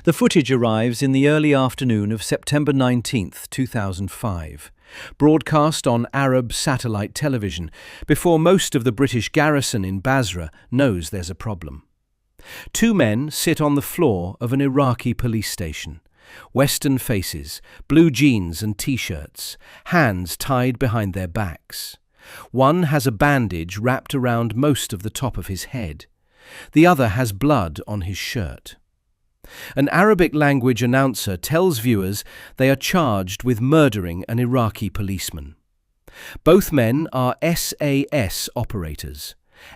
The footage arrives in the early afternoon of September 19th, 2005, broadcast on Arab satellite television before most of the British garrison in Basra knows there's a problem. Two men sit on the floor of an Iraqi police station. Western faces, blue jeans and t-shirts, hands tied behind their backs. One has a bandage wrapped around most of the top of his head. The other has blood on his shirt. An Arabic-language announcer tells viewers they are charged with murdering an Iraqi policeman. Both men are SAS operators,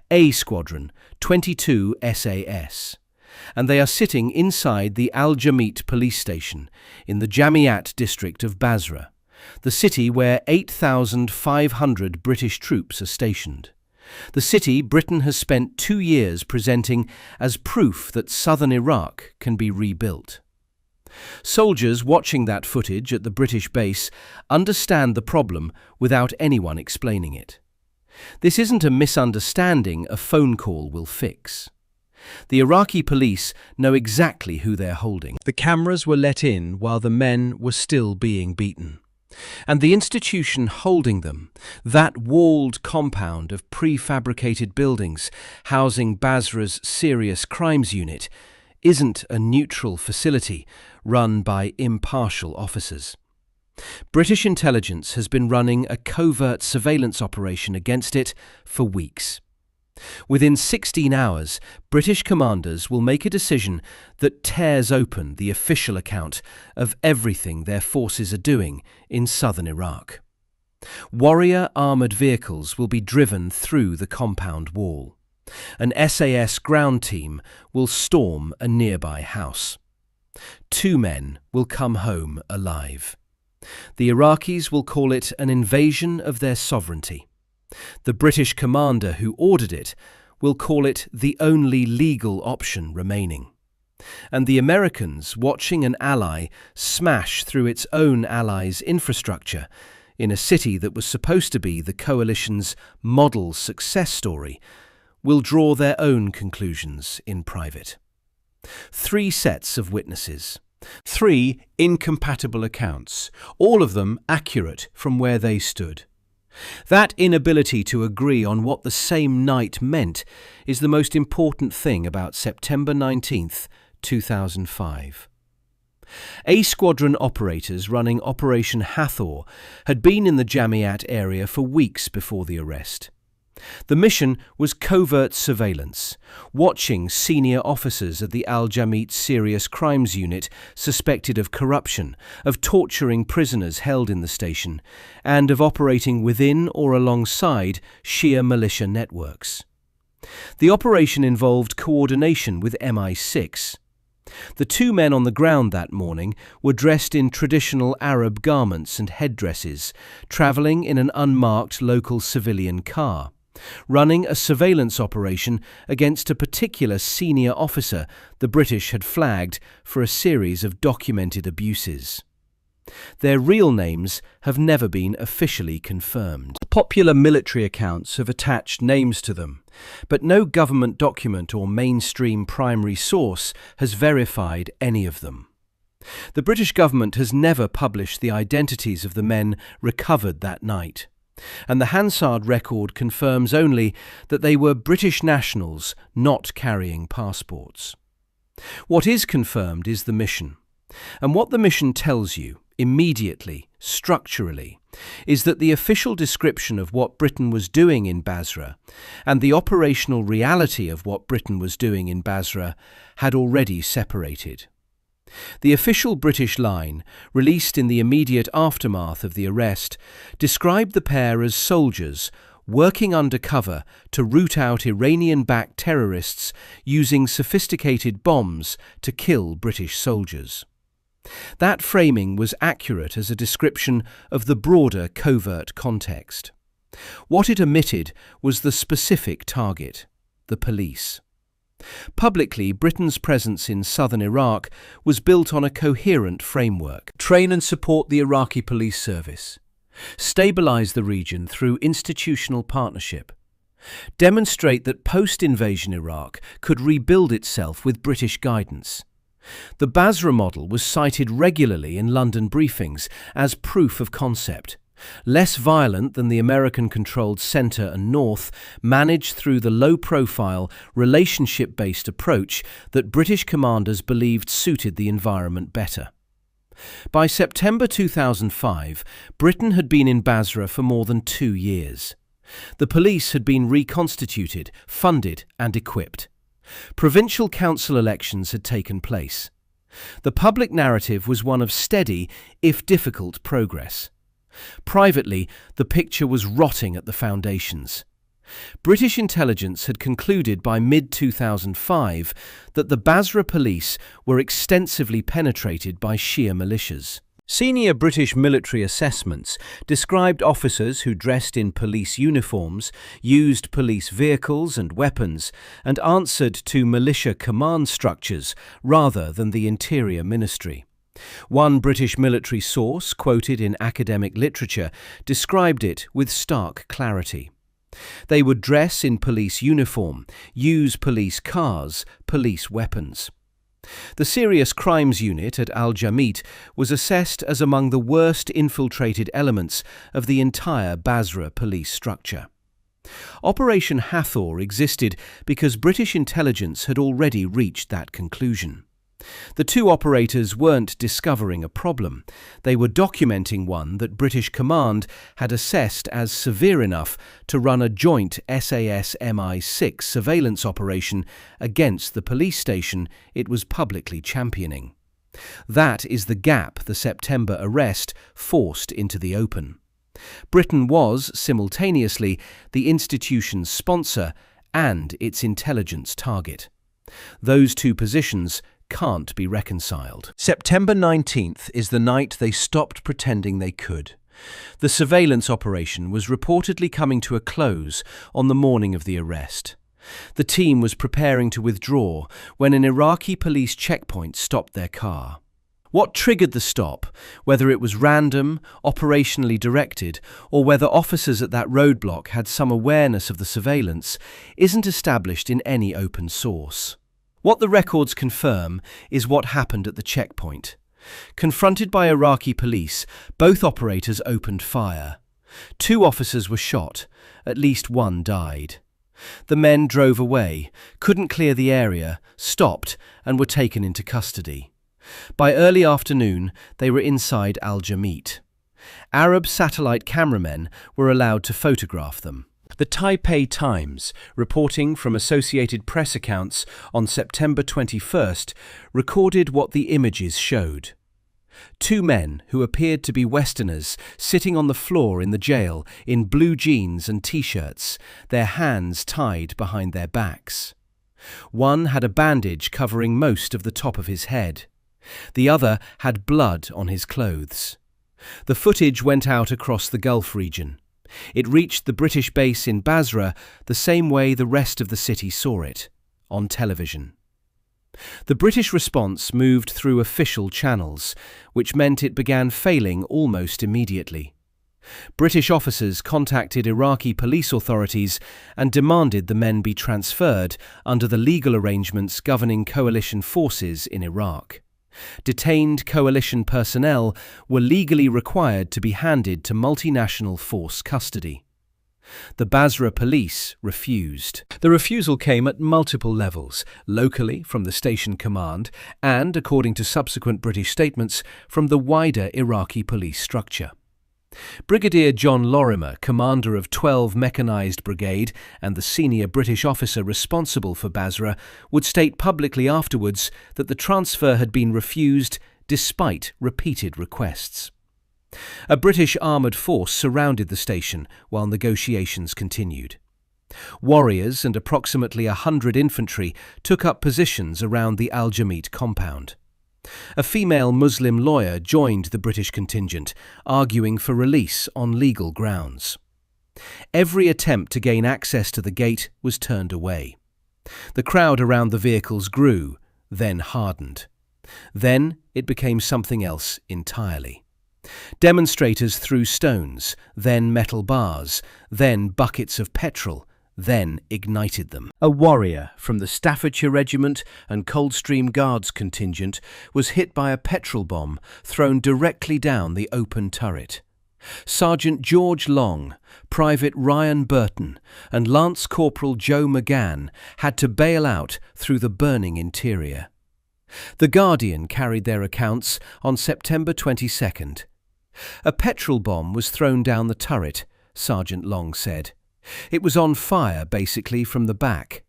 A Squadron, 22 SAS, and they are sitting inside the Al-Jameat police station in the Jamiyat district of Basra, the city where 8,500 British troops are stationed. The city Britain has spent 2 years presenting as proof that southern Iraq can be rebuilt. Soldiers watching that footage at the British base understand the problem without anyone explaining it. This isn't a misunderstanding a phone call will fix. The Iraqi police know exactly who they're holding. The cameras were let in while the men were still being beaten. And the institution holding them, that walled compound of prefabricated buildings housing Basra's Serious Crimes Unit, isn't a neutral facility run by impartial officers. British intelligence has been running a covert surveillance operation against it for weeks. Within 16 hours, British commanders will make a decision that tears open the official account of everything their forces are doing in southern Iraq. Warrior armoured vehicles will be driven through the compound wall. An SAS ground team will storm a nearby house. 2 men will come home alive. The Iraqis will call it an invasion of their sovereignty. The British commander who ordered it will call it the only legal option remaining. And the Americans, watching an ally smash through its own allies' infrastructure in a city that was supposed to be the coalition's model success story, will draw their own conclusions in private. 3 sets of witnesses. 3 incompatible accounts, all of them accurate from where they stood. That inability to agree on what the same night meant is the most important thing about September 19th, 2005. A Squadron operators running Operation Hathor had been in the Jamiyat area for weeks before the arrest. The mission was covert surveillance, watching senior officers at the Al-Jameat Serious Crimes Unit suspected of corruption, of torturing prisoners held in the station, and of operating within or alongside Shia militia networks. The operation involved coordination with MI6. The 2 men on the ground that morning were dressed in traditional Arab garments and headdresses, travelling in an unmarked local civilian car, running a surveillance operation against a particular senior officer the British had flagged for a series of documented abuses. Their real names have never been officially confirmed. Popular military accounts have attached names to them, but no government document or mainstream primary source has verified any of them. The British government has never published the identities of the men recovered that night, and the Hansard record confirms only that they were British nationals not carrying passports. What is confirmed is the mission, and what the mission tells you, immediately, structurally, is that the official description of what Britain was doing in Basra and the operational reality of what Britain was doing in Basra had already separated. The official British line, released in the immediate aftermath of the arrest, described the pair as soldiers working undercover to root out Iranian-backed terrorists using sophisticated bombs to kill British soldiers. That framing was accurate as a description of the broader covert context. What it omitted was the specific target, the police. Publicly, Britain's presence in southern Iraq was built on a coherent framework. Train and support the Iraqi police service. Stabilise the region through institutional partnership. Demonstrate that post-invasion Iraq could rebuild itself with British guidance. The Basra model was cited regularly in London briefings as proof of concept. Less violent than the American-controlled centre and north, managed through the low-profile, relationship-based approach that British commanders believed suited the environment better. By September 2005, Britain had been in Basra for more than 2 years. The police had been reconstituted, funded and equipped. Provincial council elections had taken place. The public narrative was one of steady, if difficult, progress. Privately, the picture was rotting at the foundations. British intelligence had concluded by mid-2005 that the Basra police were extensively penetrated by Shia militias. Senior British military assessments described officers who dressed in police uniforms, used police vehicles and weapons, and answered to militia command structures rather than the Interior Ministry. One British military source, quoted in academic literature, described it with stark clarity. They would dress in police uniform, use police cars, police weapons. The Serious Crimes Unit at Al-Jameat was assessed as among the worst infiltrated elements of the entire Basra police structure. Operation Hathor existed because British intelligence had already reached that conclusion. The two operators weren't discovering a problem. They were documenting one that British command had assessed as severe enough to run a joint SAS-MI6 surveillance operation against the police station it was publicly championing. That is the gap the September arrest forced into the open. Britain was, simultaneously, the institution's sponsor and its intelligence target. Those two positions can't be reconciled. September 19th is the night they stopped pretending they could. The surveillance operation was reportedly coming to a close on the morning of the arrest. The team was preparing to withdraw when an Iraqi police checkpoint stopped their car. What triggered the stop, whether it was random, operationally directed, or whether officers at that roadblock had some awareness of the surveillance, isn't established in any open source. What the records confirm is what happened at the checkpoint. Confronted by Iraqi police, both operators opened fire. 2 officers were shot, at least 1 died. The men drove away, couldn't clear the area, stopped, and were taken into custody. By early afternoon, they were inside Al-Jameat. Arab satellite cameramen were allowed to photograph them. The Taipei Times, reporting from Associated Press accounts on September 21st, recorded what the images showed. 2 men who appeared to be Westerners sitting on the floor in the jail in blue jeans and t-shirts, their hands tied behind their backs. One had a bandage covering most of the top of his head. The other had blood on his clothes. The footage went out across the Gulf region. It reached the British base in Basra the same way the rest of the city saw it, on television. The British response moved through official channels, which meant it began failing almost immediately. British officers contacted Iraqi police authorities and demanded the men be transferred under the legal arrangements governing coalition forces in Iraq. Detained coalition personnel were legally required to be handed to multinational force custody. The Basra police refused. The refusal came at multiple levels, locally from the station command and, according to subsequent British statements, from the wider Iraqi police structure. Brigadier John Lorimer, commander of 12 Mechanized Brigade and the senior British officer responsible for Basra, would state publicly afterwards that the transfer had been refused despite repeated requests. A British armoured force surrounded the station while negotiations continued. Warriors and approximately 100 infantry took up positions around the Al-Jameat compound. A female Muslim lawyer joined the British contingent, arguing for release on legal grounds. Every attempt to gain access to the gate was turned away. The crowd around the vehicles grew, then hardened. Then it became something else entirely. Demonstrators threw stones, then metal bars, then buckets of petrol, then ignited them. A warrior from the Staffordshire Regiment and Coldstream Guards contingent was hit by a petrol bomb thrown directly down the open turret. Sergeant George Long, Private Ryan Burton, and Lance Corporal Joe McGann had to bail out through the burning interior. The Guardian carried their accounts on September 22nd. A petrol bomb was thrown down the turret, Sergeant Long said. It was on fire, basically, from the back.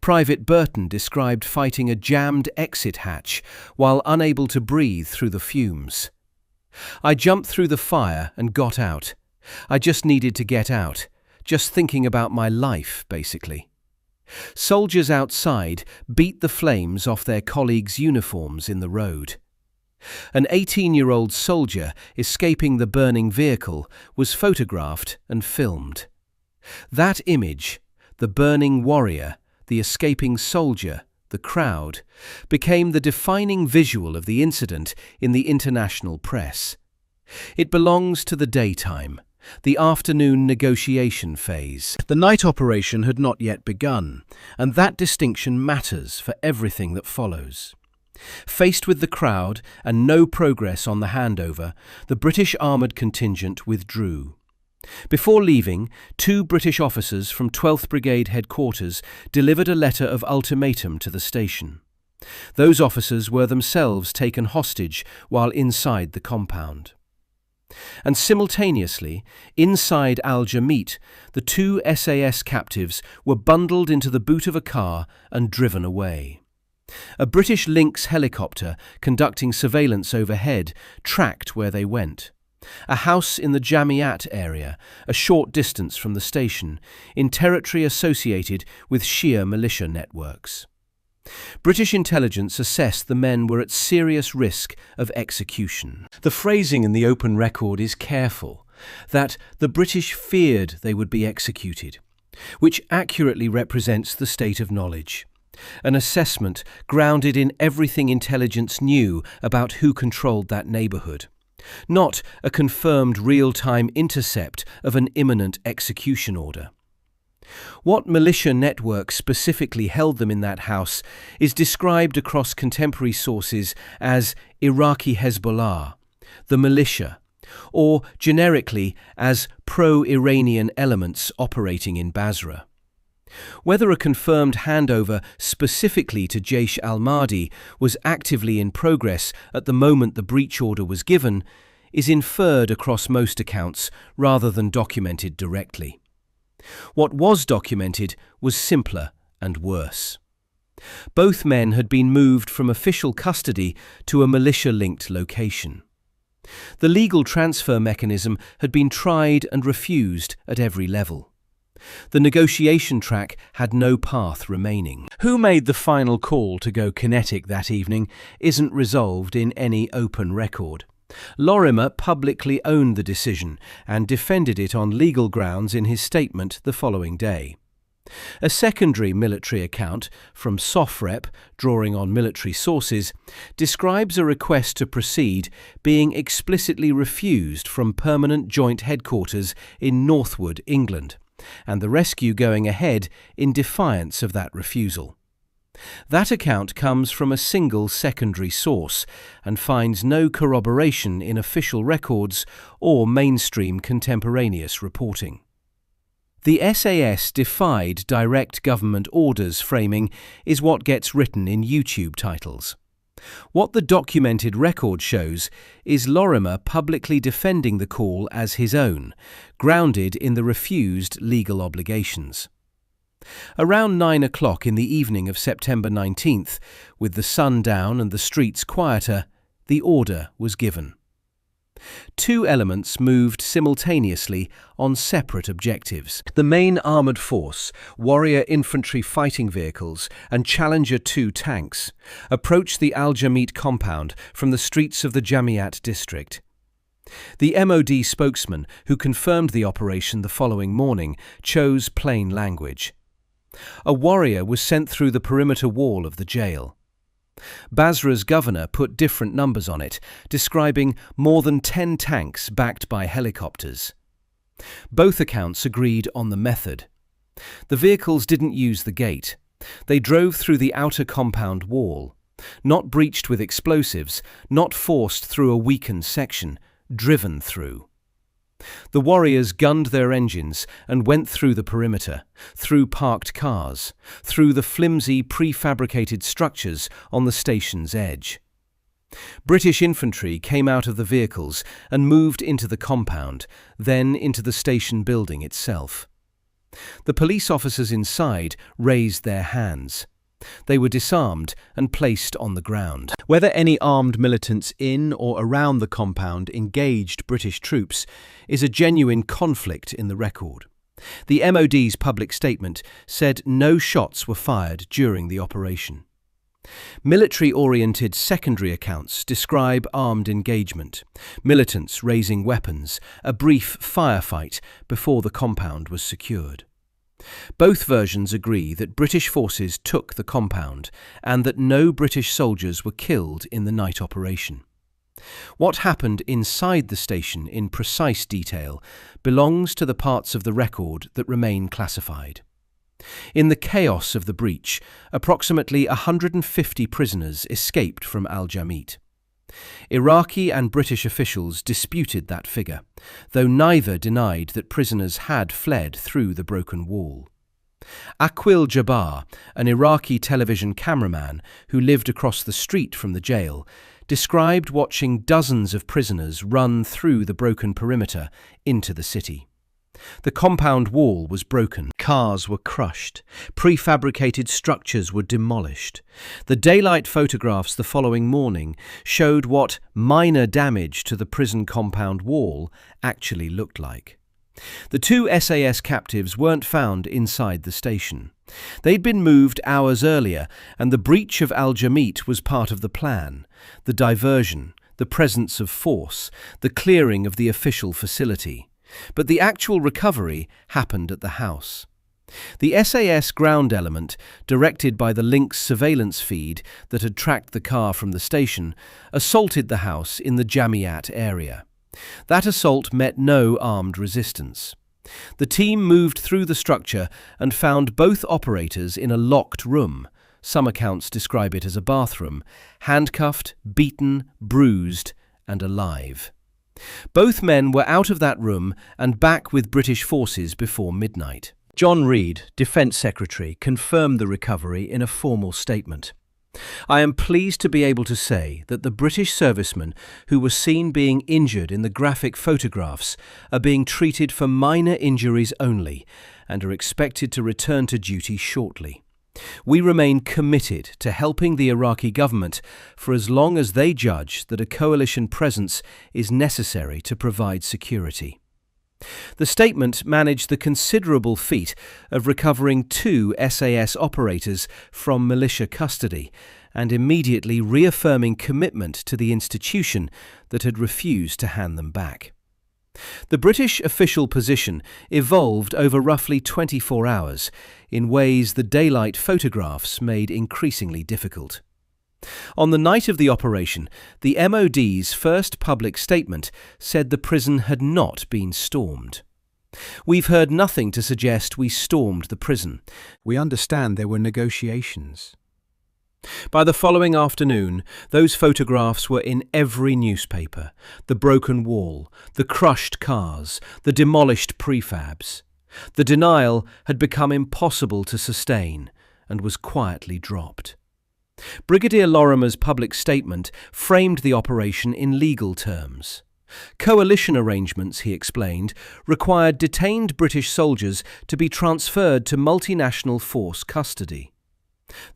Private Burton described fighting a jammed exit hatch while unable to breathe through the fumes. I jumped through the fire and got out. I just needed to get out, just thinking about my life, basically. Soldiers outside beat the flames off their colleagues' uniforms in the road. An 18-year-old soldier escaping the burning vehicle was photographed and filmed. That image, the burning warrior, the escaping soldier, the crowd, became the defining visual of the incident in the international press. It belongs to the daytime, the afternoon negotiation phase. The night operation had not yet begun, and that distinction matters for everything that follows. Faced with the crowd and no progress on the handover, the British armoured contingent withdrew. Before leaving, 2 British officers from 12th Brigade headquarters delivered a letter of ultimatum to the station. Those officers were themselves taken hostage while inside the compound. And simultaneously, inside Al-Jameat, the 2 SAS captives were bundled into the boot of a car and driven away. A British Lynx helicopter conducting surveillance overhead tracked where they went. A house in the Jamiyat area, a short distance from the station, in territory associated with Shia militia networks. British intelligence assessed the men were at serious risk of execution. The phrasing in the open record is careful, that the British feared they would be executed, which accurately represents the state of knowledge. An assessment grounded in everything intelligence knew about who controlled that neighbourhood. Not a confirmed real-time intercept of an imminent execution order. What militia network specifically held them in that house is described across contemporary sources as Iraqi Hezbollah, the militia, or generically as pro-Iranian elements operating in Basra. Whether a confirmed handover specifically to Jaish al-Mahdi was actively in progress at the moment the breach order was given is inferred across most accounts rather than documented directly. What was documented was simpler and worse. Both men had been moved from official custody to a militia-linked location. The legal transfer mechanism had been tried and refused at every level. The negotiation track had no path remaining. Who made the final call to go kinetic that evening isn't resolved in any open record. Lorimer publicly owned the decision and defended it on legal grounds in his statement the following day. A secondary military account from SOFREP, drawing on military sources, describes a request to proceed being explicitly refused from permanent joint headquarters in Northwood, England, and the rescue going ahead in defiance of that refusal. That account comes from a single secondary source and finds no corroboration in official records or mainstream contemporaneous reporting. The SAS defied direct government orders framing is what gets written in YouTube titles. What the documented record shows is Lorimer publicly defending the call as his own, grounded in the refused legal obligations. Around 9 o'clock in the evening of September 19th, with the sun down and the streets quieter, the order was given. 2 elements moved simultaneously on separate objectives. The main armoured force, Warrior infantry fighting vehicles and Challenger 2 tanks, approached the Al-Jameat compound from the streets of the Jamiyat district. The MOD spokesman, who confirmed the operation the following morning, chose plain language. A warrior was sent through the perimeter wall of the jail. Basra's governor put different numbers on it, describing more than 10 tanks backed by helicopters. Both accounts agreed on the method. The vehicles didn't use the gate. They drove through the outer compound wall, not breached with explosives, not forced through a weakened section, driven through. The warriors gunned their engines and went through the perimeter, through parked cars, through the flimsy prefabricated structures on the station's edge. British infantry came out of the vehicles and moved into the compound, then into the station building itself. The police officers inside raised their hands. They were disarmed and placed on the ground. Whether any armed militants in or around the compound engaged British troops is a genuine conflict in the record. The MOD's public statement said no shots were fired during the operation. Military-oriented secondary accounts describe armed engagement, militants raising weapons, a brief firefight before the compound was secured. Both versions agree that British forces took the compound and that no British soldiers were killed in the night operation. What happened inside the station in precise detail belongs to the parts of the record that remain classified. In the chaos of the breach, approximately 150 prisoners escaped from Al-Jameat. Iraqi and British officials disputed that figure, though neither denied that prisoners had fled through the broken wall. Aqil Jabbar, an Iraqi television cameraman who lived across the street from the jail, described watching dozens of prisoners run through the broken perimeter into the city. The compound wall was broken, cars were crushed, prefabricated structures were demolished. The daylight photographs the following morning showed what minor damage to the prison compound wall actually looked like. The two SAS captives weren't found inside the station. They'd been moved hours earlier, and the breach of Al-Jameat was part of the plan, the diversion, the presence of force, the clearing of the official facility. But the actual recovery happened at the house. The SAS ground element, directed by the Lynx surveillance feed that had tracked the car from the station, assaulted the house in the Jamiyat area. That assault met no armed resistance. The team moved through the structure and found both operators in a locked room. Some accounts describe it as a bathroom, handcuffed, beaten, bruised, and alive. Both men were out of that room and back with British forces before midnight. John Reid, Defence Secretary, confirmed the recovery in a formal statement. "I am pleased to be able to say that the British servicemen who were seen being injured in the graphic photographs are being treated for minor injuries only and are expected to return to duty shortly. We remain committed to helping the Iraqi government for as long as they judge that a coalition presence is necessary to provide security." The statement managed the considerable feat of recovering 2 SAS operators from militia custody and immediately reaffirming commitment to the institution that had refused to hand them back. The British official position evolved over roughly 24 hours in ways the daylight photographs made increasingly difficult. On the night of the operation, the MOD's first public statement said the prison had not been stormed. "We've heard nothing to suggest we stormed the prison. We understand there were negotiations." By the following afternoon, those photographs were in every newspaper: the broken wall, the crushed cars, the demolished prefabs. The denial had become impossible to sustain and was quietly dropped. Brigadier Lorimer's public statement framed the operation in legal terms. Coalition arrangements, he explained, required detained British soldiers to be transferred to multinational force custody.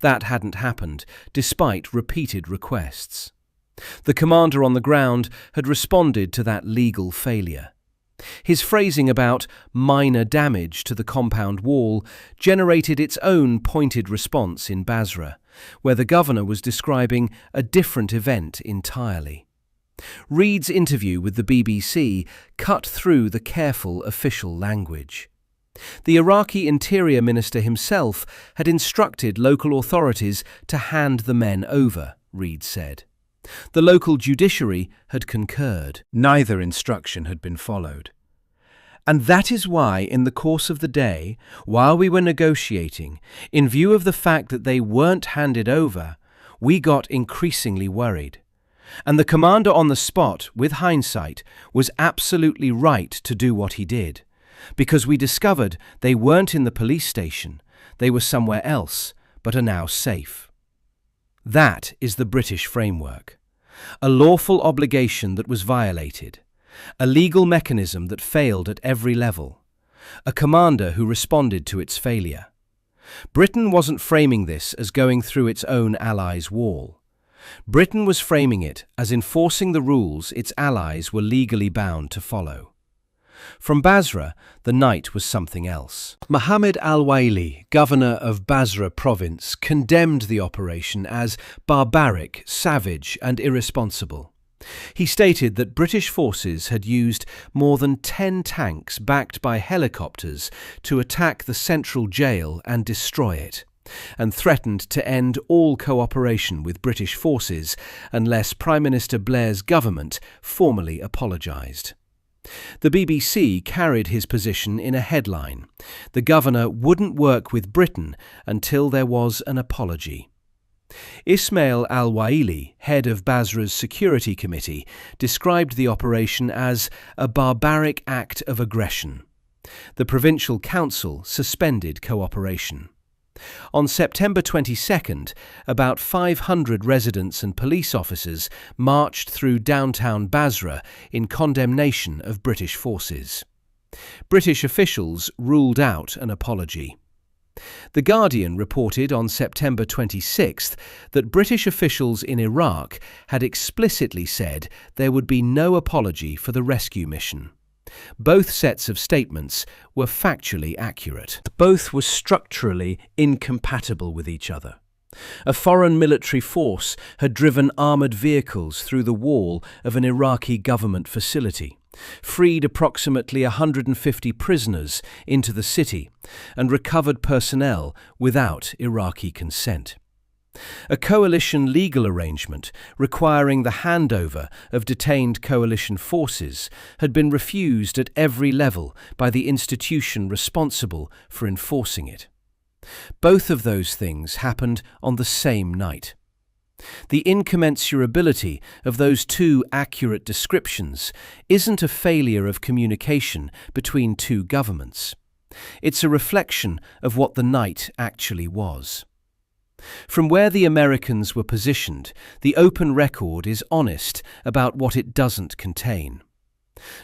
That hadn't happened, despite repeated requests. The commander on the ground had responded to that legal failure. His phrasing about minor damage to the compound wall generated its own pointed response in Basra, where the governor was describing a different event entirely. Reid's interview with the BBC cut through the careful official language. The Iraqi Interior Minister himself had instructed local authorities to hand the men over, Reid said. The local judiciary had concurred. Neither instruction had been followed. And that is why, in the course of the day, while we were negotiating, in view of the fact that they weren't handed over, we got increasingly worried. And the commander on the spot, with hindsight, was absolutely right to do what he did, because we discovered they weren't in the police station, they were somewhere else, but are now safe. That is the British framework. A lawful obligation that was violated. A legal mechanism that failed at every level. A commander who responded to its failure. Britain wasn't framing this as going through its own allies' wall. Britain was framing it as enforcing the rules its allies were legally bound to follow. From Basra, the night was something else. Mohammed al-Waili, governor of Basra province, condemned the operation as barbaric, savage and irresponsible. He stated that British forces had used more than 10 tanks backed by helicopters to attack the central jail and destroy it, and threatened to end all cooperation with British forces unless Prime Minister Blair's government formally apologised. The BBC carried his position in a headline: "The governor wouldn't work with Britain until there was an apology." Ismail al-Waili, head of Basra's security committee, described the operation as a barbaric act of aggression. The provincial council suspended cooperation. On September 22nd, about 500 residents and police officers marched through downtown Basra in condemnation of British forces. British officials ruled out an apology. The Guardian reported on September 26th that British officials in Iraq had explicitly said there would be no apology for the rescue mission. Both sets of statements were factually accurate. Both were structurally incompatible with each other. A foreign military force had driven armoured vehicles through the wall of an Iraqi government facility, freed approximately 150 prisoners into the city, and recovered personnel without Iraqi consent. A coalition legal arrangement requiring the handover of detained coalition forces had been refused at every level by the institution responsible for enforcing it. Both of those things happened on the same night. The incommensurability of those two accurate descriptions isn't a failure of communication between two governments. It's a reflection of what the night actually was. From where the Americans were positioned, the open record is honest about what it doesn't contain.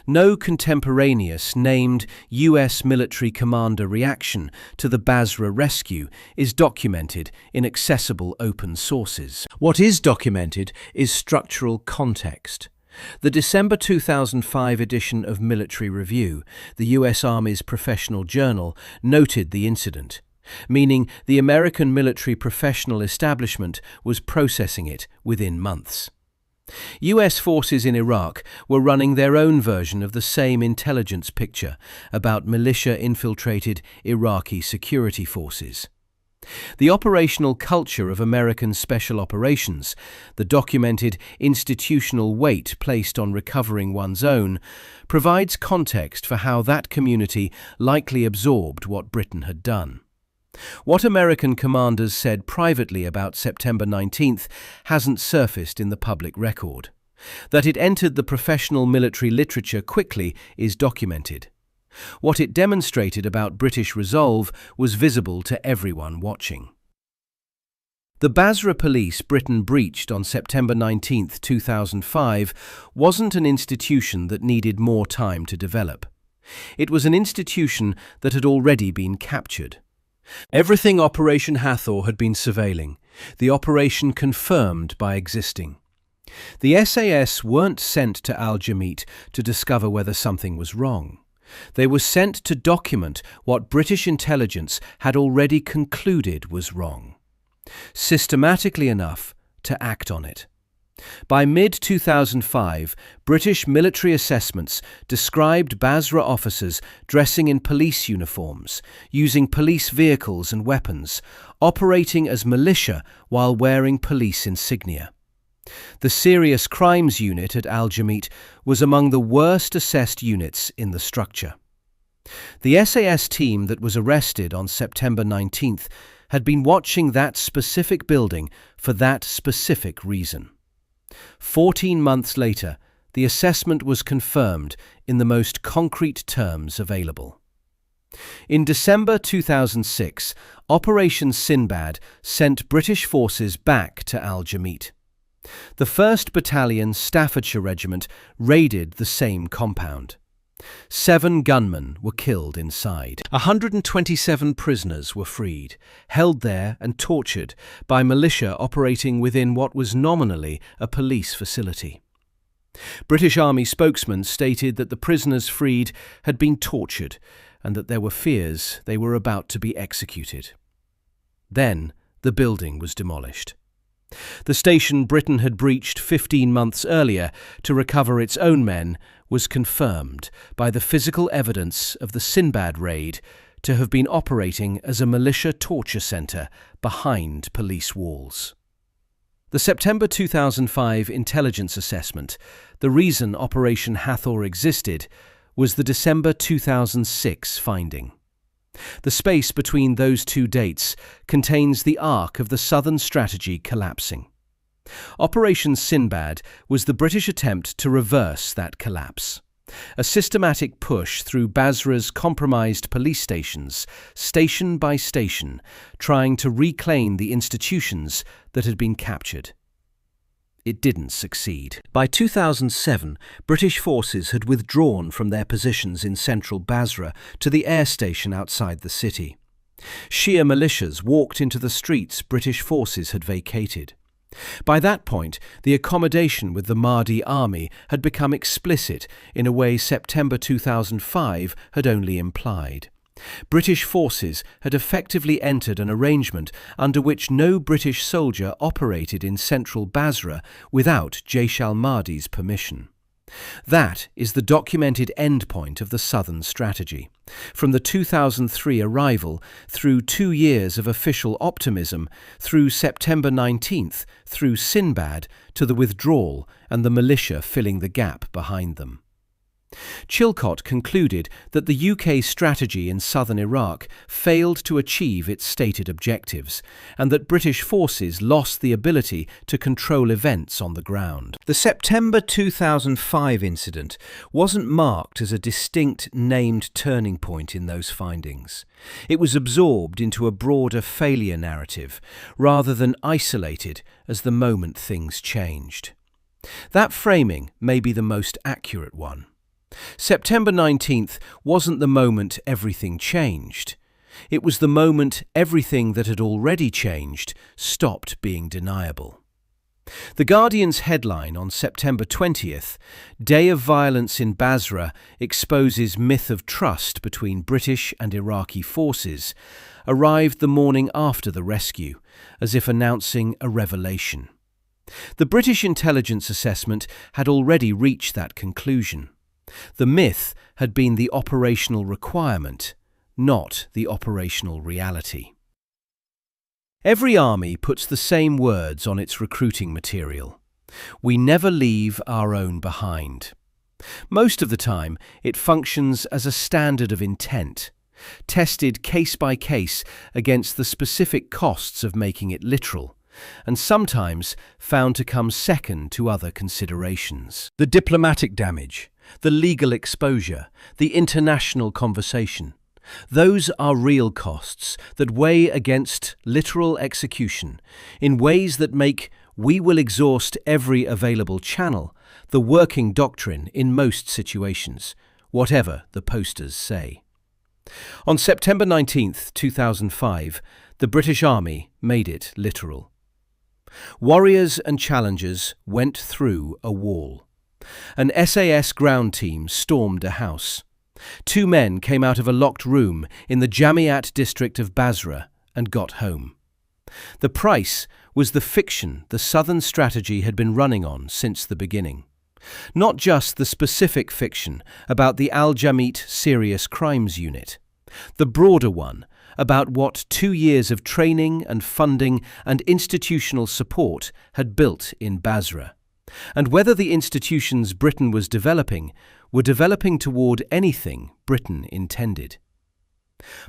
No contemporaneous named US military commander reaction to the Basra rescue is documented in accessible open sources. What is documented is structural context. The December 2005 edition of Military Review, the US Army's professional journal, noted the incident, meaning the American military professional establishment was processing it within months. US forces in Iraq were running their own version of the same intelligence picture about militia-infiltrated Iraqi security forces. The operational culture of American special operations, the documented institutional weight placed on recovering one's own, provides context for how that community likely absorbed what Britain had done. What American commanders said privately about September 19th hasn't surfaced in the public record. That it entered the professional military literature quickly is documented. What it demonstrated about British resolve was visible to everyone watching. The Basra police Britain breached on September 19, 2005 wasn't an institution that needed more time to develop. It was an institution that had already been captured. Everything Operation Hathor had been surveilling, the operation confirmed by existing. The SAS weren't sent to Al-Jameat to discover whether something was wrong. They were sent to document what British intelligence had already concluded was wrong, systematically enough to act on it. By mid-2005, British military assessments described Basra officers dressing in police uniforms, using police vehicles and weapons, operating as militia while wearing police insignia. The Serious Crimes Unit at Al-Jameat was among the worst assessed units in the structure. The SAS team that was arrested on September 19th had been watching that specific building for that specific reason. 14 months later, the assessment was confirmed in the most concrete terms available. In December 2006, Operation Sinbad sent British forces back to Al-Jameat. The 1st Battalion Staffordshire Regiment raided the same compound. 7 gunmen were killed inside. 127 prisoners were freed, held there and tortured by militia operating within what was nominally a police facility. British Army spokesmen stated that the prisoners freed had been tortured and that there were fears they were about to be executed. Then the building was demolished. The station Britain had breached 15 months earlier to recover its own men was confirmed by the physical evidence of the Sinbad raid to have been operating as a militia torture centre behind police walls. The September 2005 intelligence assessment, the reason Operation Hathor existed, was the December 2006 finding. The space between those two dates contains the arc of the Southern strategy collapsing. Operation Sinbad was the British attempt to reverse that collapse. A systematic push through Basra's compromised police stations, station by station, trying to reclaim the institutions that had been captured. It didn't succeed. By 2007, British forces had withdrawn from their positions in central Basra to the air station outside the city. Shia militias walked into the streets British forces had vacated. By that point, the accommodation with the Mahdi army had become explicit in a way September 2005 had only implied. British forces had effectively entered an arrangement under which no British soldier operated in central Basra without Jaish al-Mahdi's permission. That is the documented endpoint of the Southern strategy. From the 2003 arrival, through 2 years of official optimism, through September 19th, through Sinbad, to the withdrawal and the militia filling the gap behind them. Chilcot concluded that the UK strategy in southern Iraq failed to achieve its stated objectives, and that British forces lost the ability to control events on the ground. The September 2005 incident wasn't marked as a distinct named turning point in those findings. It was absorbed into a broader failure narrative, rather than isolated as the moment things changed. That framing may be the most accurate one. September 19th wasn't the moment everything changed. It was the moment everything that had already changed stopped being deniable. The Guardian's headline on September 20th, "Day of Violence in Basra exposes myth of trust between British and Iraqi forces," arrived the morning after the rescue, as if announcing a revelation. The British intelligence assessment had already reached that conclusion. The myth had been the operational requirement, not the operational reality. Every army puts the same words on its recruiting material. We never leave our own behind. Most of the time, it functions as a standard of intent, tested case by case against the specific costs of making it literal, and sometimes found to come second to other considerations. The diplomatic damage, the legal exposure, the international conversation. Those are real costs that weigh against literal execution in ways that make "we will exhaust every available channel" the working doctrine in most situations, whatever the posters say. On September 19th, 2005, the British Army made it literal. Warriors and challengers went through a wall. An SAS ground team stormed a house. 2 men came out of a locked room in the Jamiyat district of Basra and got home. The price was the fiction the Southern strategy had been running on since the beginning. Not just the specific fiction about the Al-Jameat Serious Crimes Unit, the broader one about what 2 years of training and funding and institutional support had built in Basra. and whether the institutions Britain was developing were developing toward anything Britain intended.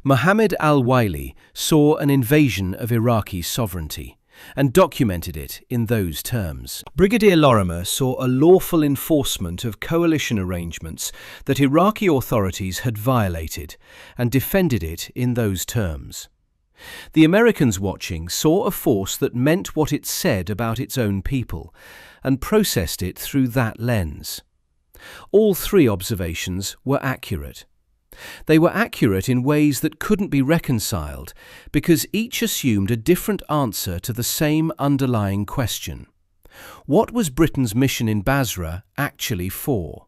Mohammed al-Waili saw an invasion of Iraqi sovereignty and documented it in those terms. Brigadier Lorimer saw a lawful enforcement of coalition arrangements that Iraqi authorities had violated and defended it in those terms. The Americans watching saw a force that meant what it said about its own people and processed it through that lens. All three observations were accurate. They were accurate in ways that couldn't be reconciled because each assumed a different answer to the same underlying question. What was Britain's mission in Basra actually for?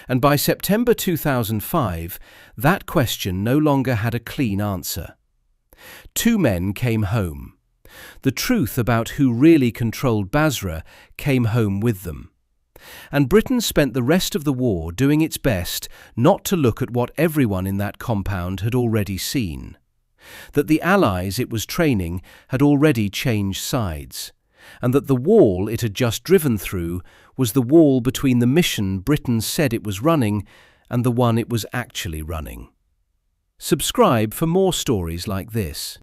And by September 2005, that question no longer had a clean answer. Two men came home. The truth about who really controlled Basra came home with them. And Britain spent the rest of the war doing its best not to look at what everyone in that compound had already seen. That the allies it was training had already changed sides, and that the wall it had just driven through was the wall between the mission Britain said it was running and the one it was actually running. Subscribe for more stories like this.